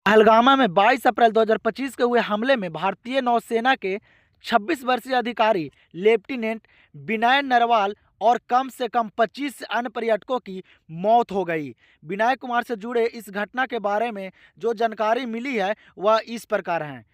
पहलगामा में 22 अप्रैल 2025 के हुए हमले में भारतीय नौसेना के 26 वर्षीय अधिकारी लेफ्टिनेंट विनय नरवाल और कम से कम 25 अन्य पर्यटकों की मौत हो गई। विनय कुमार से जुड़े इस घटना के बारे में जो जानकारी मिली है वह इस प्रकार है।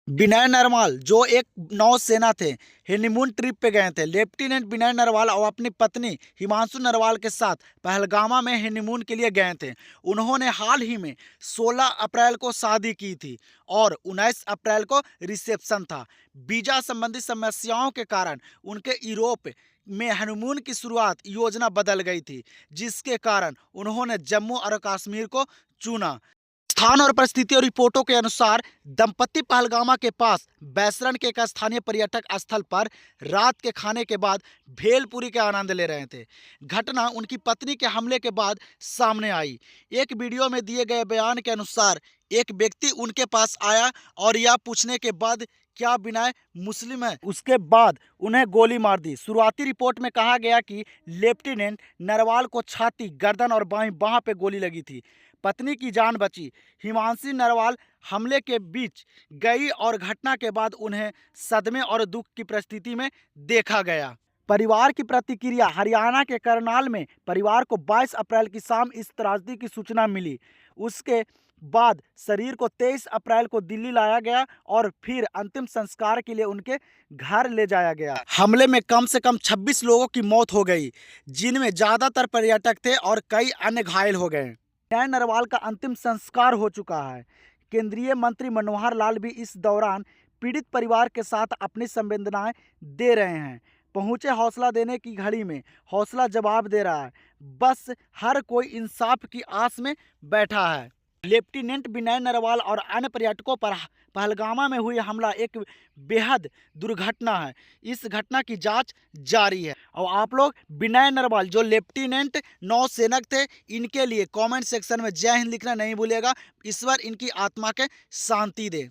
विनय नरवाल जो एक नौसेना थे, हनीमून ट्रिप पे गए थे। लेफ्टिनेंट विनय नरवाल और अपनी पत्नी हिमांशु नरवाल के साथ पहलगामा में हनीमून के लिए गए थे। उन्होंने हाल ही में 16 अप्रैल को शादी की थी और 19 अप्रैल को रिसेप्शन था। वीजा संबंधी समस्याओं के कारण उनके यूरोप में हनीमून की शुरुआत योजना बदल गई थी, जिसके कारण उन्होंने जम्मू और कश्मीर को चुना। स्थान और परिस्थितियों रिपोर्टों के अनुसार दंपति पहलगामा के पास बैसरण के एक स्थानीय पर्यटक स्थल पर रात के खाने के बाद भेलपुरी के आनंद ले रहे थे। घटना उनकी पत्नी के हमले के बाद सामने आई। एक वीडियो में दिए गए बयान के अनुसार एक व्यक्ति उनके पास आया और यह पूछने के बाद क्या विनय मुस्लिम है, उसके बाद उन्हें गोली मार दी। शुरुआती रिपोर्ट में कहा गया कि लेफ्टिनेंट नरवाल को छाती, गर्दन और बाईं बाह पे गोली लगी थी। पत्नी की जान बची। हिमांशी नरवाल हमले के बीच गई और घटना के बाद उन्हें सदमे और दुख की परिस्थिति में देखा गया। परिवार की प्रतिक्रिया। हरियाणा के करनाल में परिवार को 22 अप्रैल की शाम इस त्रासदी की सूचना मिली। उसके बाद शरीर को 23 अप्रैल को दिल्ली लाया गया और फिर अंतिम संस्कार के लिए उनके घर ले जाया गया। हमले में कम से कम 26 लोगों की मौत हो गई, जिनमें ज़्यादातर पर्यटक थे और कई अन्य घायल हो गए। विनय नरवाल का अंतिम संस्कार हो चुका है। केंद्रीय मंत्री मनोहर लाल भी इस दौरान पीड़ित परिवार के साथ अपनी संवेदनाएं दे रहे हैं। पहुंचे हौसला देने की घड़ी में हौसला जवाब दे रहा है। बस हर कोई इंसाफ की आस में बैठा है। लेफ्टिनेंट विनय नरवाल और अन्य पर्यटकों पर पहलगामा में हुई हमला एक बेहद दुर्घटना है। इस घटना की जांच जारी है। और आप लोग विनय नरवाल जो लेफ्टिनेंट नौसेना थे, इनके लिए कमेंट सेक्शन में जय हिंद लिखना नहीं भूलिएगा। ईश्वर इनकी आत्मा के शांति दे।